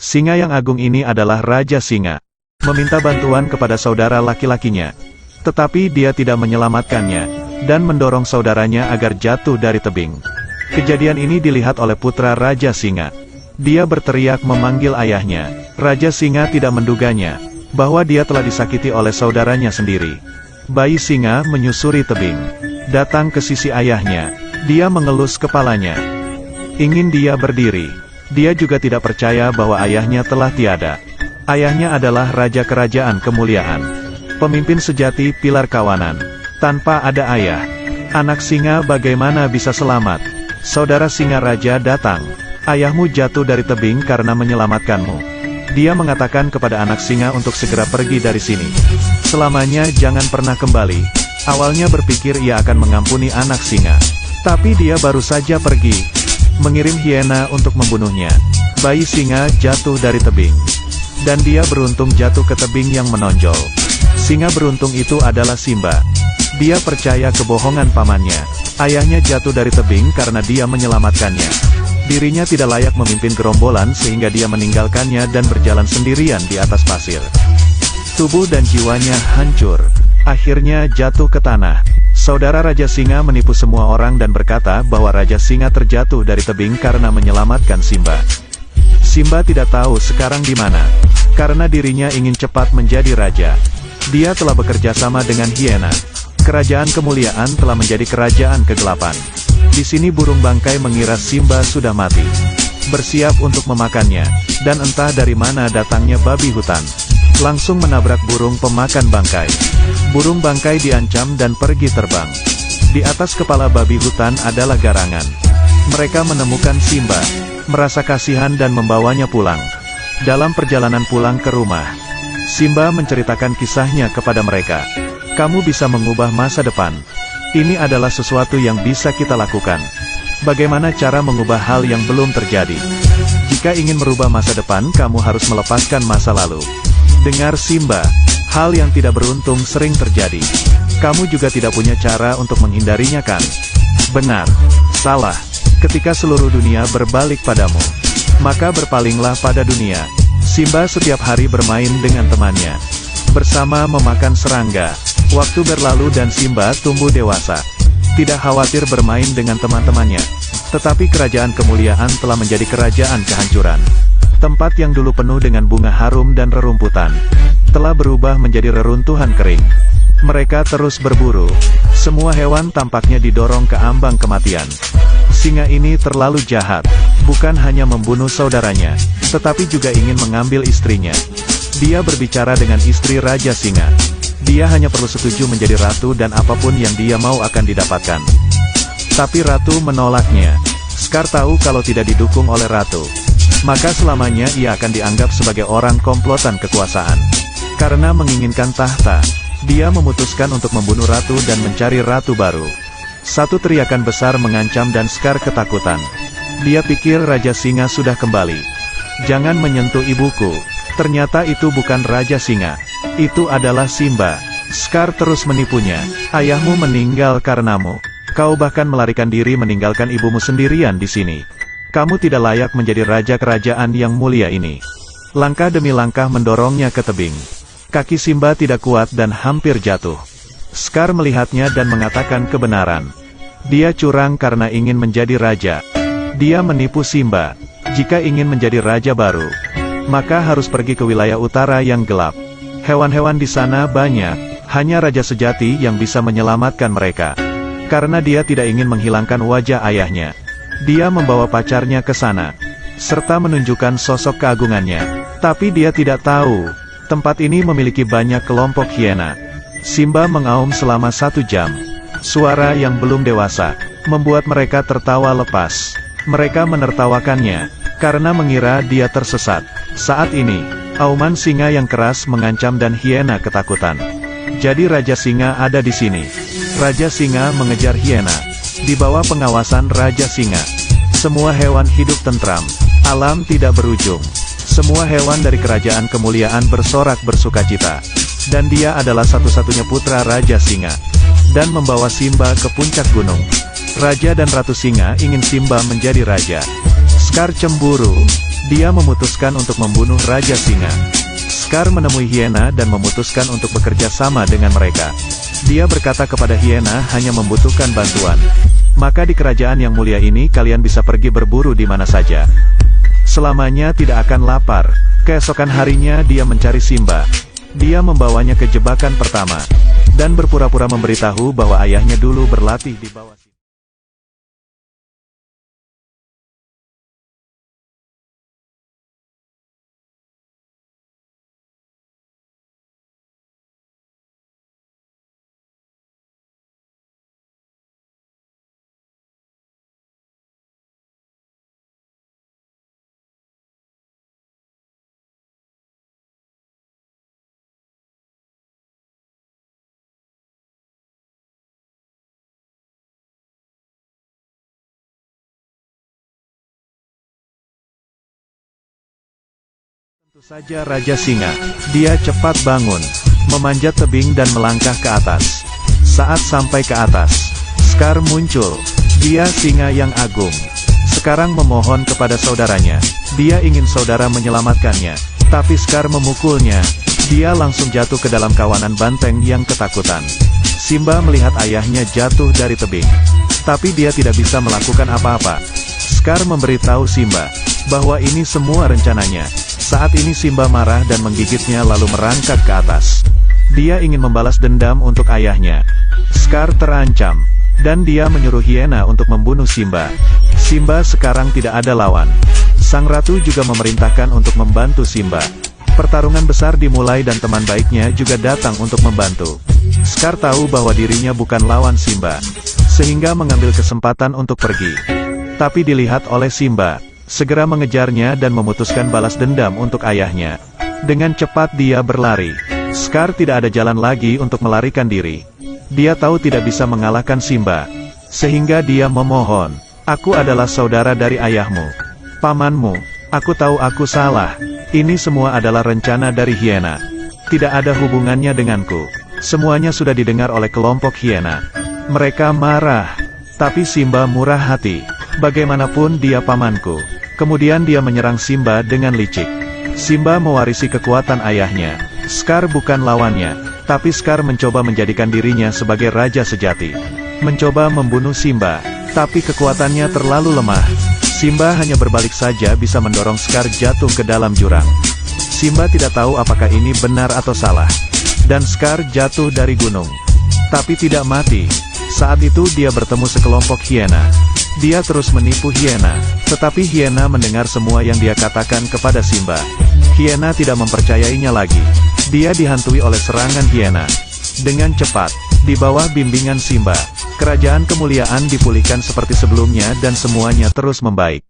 Singa yang agung ini adalah Raja Singa. Meminta bantuan kepada saudara laki-lakinya. Tetapi dia tidak menyelamatkannya, dan mendorong saudaranya agar jatuh dari tebing. Kejadian ini dilihat oleh putra Raja Singa. Dia berteriak memanggil ayahnya. Raja Singa tidak menduganya, bahwa dia telah disakiti oleh saudaranya sendiri. Bayi singa menyusuri tebing. Datang ke sisi ayahnya. Dia mengelus kepalanya. Ingin dia berdiri. Dia juga tidak percaya bahwa ayahnya telah tiada. Ayahnya adalah Raja Kerajaan Kemuliaan. Pemimpin sejati pilar kawanan. Tanpa ada ayah, anak singa bagaimana bisa selamat? Saudara singa raja datang. Ayahmu jatuh dari tebing karena menyelamatkanmu. Dia mengatakan kepada anak singa untuk segera pergi dari sini. Selamanya jangan pernah kembali. Awalnya berpikir ia akan mengampuni anak singa. Tapi dia baru saja pergi. Mengirim hiena untuk membunuhnya. Bayi singa jatuh dari tebing. Dan dia beruntung jatuh ke tebing yang menonjol. Singa beruntung itu adalah Simba. Dia percaya kebohongan pamannya. Ayahnya jatuh dari tebing karena dia menyelamatkannya. Dirinya tidak layak memimpin gerombolan sehingga dia meninggalkannya dan berjalan sendirian di atas pasir. Tubuh dan jiwanya hancur. Akhirnya jatuh ke tanah. Saudara Raja Singa menipu semua orang dan berkata bahwa Raja Singa terjatuh dari tebing karena menyelamatkan Simba. Simba tidak tahu sekarang di mana. Karena dirinya ingin cepat menjadi raja. Dia telah bekerja sama dengan hiena. Kerajaan kemuliaan telah menjadi kerajaan kegelapan. Di sini burung bangkai mengira Simba sudah mati. Bersiap untuk memakannya. Dan entah dari mana datangnya babi hutan. Langsung menabrak burung pemakan bangkai. Burung bangkai diancam dan pergi terbang. Di atas kepala babi hutan adalah garangan. Mereka menemukan Simba. Merasa kasihan dan membawanya pulang. Dalam perjalanan pulang ke rumah, Simba menceritakan kisahnya kepada mereka. Kamu bisa mengubah masa depan. Ini adalah sesuatu yang bisa kita lakukan. Bagaimana cara mengubah hal yang belum terjadi? Jika ingin merubah masa depan, kamu harus melepaskan masa lalu. Dengar Simba, hal yang tidak beruntung sering terjadi. Kamu juga tidak punya cara untuk menghindarinya kan? Benar. Salah. Ketika seluruh dunia berbalik padamu, maka berpalinglah pada dunia. Simba setiap hari bermain dengan temannya. Bersama memakan serangga. Waktu berlalu dan Simba tumbuh dewasa. Tidak khawatir bermain dengan teman-temannya. Tetapi kerajaan kemuliaan telah menjadi kerajaan kehancuran. Tempat yang dulu penuh dengan bunga harum dan rerumputan, telah berubah menjadi reruntuhan kering. Mereka terus berburu. Semua hewan tampaknya didorong ke ambang kematian. Singa ini terlalu jahat. Bukan hanya membunuh saudaranya, tetapi juga ingin mengambil istrinya. Dia berbicara dengan istri Raja Singa. Dia hanya perlu setuju menjadi ratu dan apapun yang dia mau akan didapatkan. Tapi ratu menolaknya. Scar tahu kalau tidak didukung oleh ratu, maka selamanya ia akan dianggap sebagai orang komplotan kekuasaan. Karena menginginkan tahta, dia memutuskan untuk membunuh ratu dan mencari ratu baru. Satu teriakan besar mengancam dan Scar ketakutan. Dia pikir Raja Singa sudah kembali. Jangan menyentuh ibuku. Ternyata itu bukan Raja Singa. Itu adalah Simba. Scar terus menipunya. Ayahmu meninggal karenamu. Kau bahkan melarikan diri meninggalkan ibumu sendirian di sini. Kamu tidak layak menjadi raja kerajaan yang mulia ini. Langkah demi langkah mendorongnya ke tebing. Kaki Simba tidak kuat dan hampir jatuh. Scar melihatnya dan mengatakan kebenaran. Dia curang karena ingin menjadi raja. Dia menipu Simba. Jika ingin menjadi raja baru, maka harus pergi ke wilayah utara yang gelap. Hewan-hewan di sana banyak, hanya raja sejati yang bisa menyelamatkan mereka. Karena dia tidak ingin menghilangkan wajah ayahnya, dia membawa pacarnya ke sana, serta menunjukkan sosok keagungannya. Tapi dia tidak tahu, tempat ini memiliki banyak kelompok hiena. Simba mengaum selama 1 jam. Suara yang belum dewasa, membuat mereka tertawa lepas. Mereka menertawakannya, karena mengira dia tersesat. Saat ini, auman singa yang keras mengancam dan hiena ketakutan. Jadi Raja Singa ada di sini. Raja Singa mengejar hiena. Di bawah pengawasan Raja Singa, semua hewan hidup tentram. Alam tidak berujung. Semua hewan dari kerajaan kemuliaan bersorak bersukacita. Dan dia adalah satu-satunya putra Raja Singa. Dan membawa Simba ke puncak gunung. Raja dan Ratu Singa ingin Simba menjadi raja. Scar cemburu. dia memutuskan untuk membunuh Raja Singa. Scar menemui Hyena dan memutuskan untuk bekerja sama dengan mereka. Dia berkata kepada Hyena hanya membutuhkan bantuan. Maka di kerajaan yang mulia ini kalian bisa pergi berburu di mana saja. Selamanya tidak akan lapar. Keesokan harinya dia mencari Simba. Dia membawanya ke jebakan pertama. Dan berpura-pura memberitahu bahwa ayahnya dulu berlatih di bawah Simba. Tentu saja Raja Singa. Dia cepat bangun, memanjat tebing dan melangkah ke atas. Saat sampai ke atas, Scar muncul. Dia singa yang agung. Sekarang memohon kepada saudaranya. Dia ingin saudara menyelamatkannya. Tapi Scar memukulnya. Dia langsung jatuh ke dalam kawanan banteng yang ketakutan. Simba melihat ayahnya jatuh dari tebing. Tapi dia tidak bisa melakukan apa-apa. Scar memberitahu Simba bahwa ini semua rencananya. Saat ini Simba marah dan menggigitnya lalu merangkak ke atas. Dia ingin membalas dendam untuk ayahnya. Scar terancam, dan dia menyuruh Hyena untuk membunuh Simba. Simba sekarang tidak ada lawan. Sang ratu juga memerintahkan untuk membantu Simba. Pertarungan besar dimulai dan teman baiknya juga datang untuk membantu. Scar tahu bahwa dirinya bukan lawan Simba, sehingga mengambil kesempatan untuk pergi. Tapi dilihat oleh Simba, segera mengejarnya dan memutuskan balas dendam untuk ayahnya. Dengan cepat dia berlari. Scar tidak ada jalan lagi untuk melarikan diri. Dia tahu tidak bisa mengalahkan Simba. Sehingga dia memohon, "Aku adalah saudara dari ayahmu. Pamanmu. Aku tahu aku salah. Ini semua adalah rencana dari Hyena. Tidak ada hubungannya denganku." Semuanya sudah didengar oleh kelompok Hyena. Mereka marah. Tapi Simba murah hati. Bagaimanapun dia pamanku. Kemudian dia menyerang Simba dengan licik. Simba mewarisi kekuatan ayahnya. Scar bukan lawannya. Tapi Scar mencoba menjadikan dirinya sebagai raja sejati. Mencoba membunuh Simba. Tapi kekuatannya terlalu lemah. Simba hanya berbalik saja bisa mendorong Scar jatuh ke dalam jurang. Simba tidak tahu apakah ini benar atau salah. Dan Scar jatuh dari gunung. Tapi tidak mati. Saat itu dia bertemu sekelompok Hyena. Dia terus menipu Hyena, tetapi Hyena mendengar semua yang dia katakan kepada Simba. Hyena tidak mempercayainya lagi. Dia dihantui oleh serangan Hyena. Dengan cepat, di bawah bimbingan Simba, kerajaan kemuliaan dipulihkan seperti sebelumnya dan semuanya terus membaik.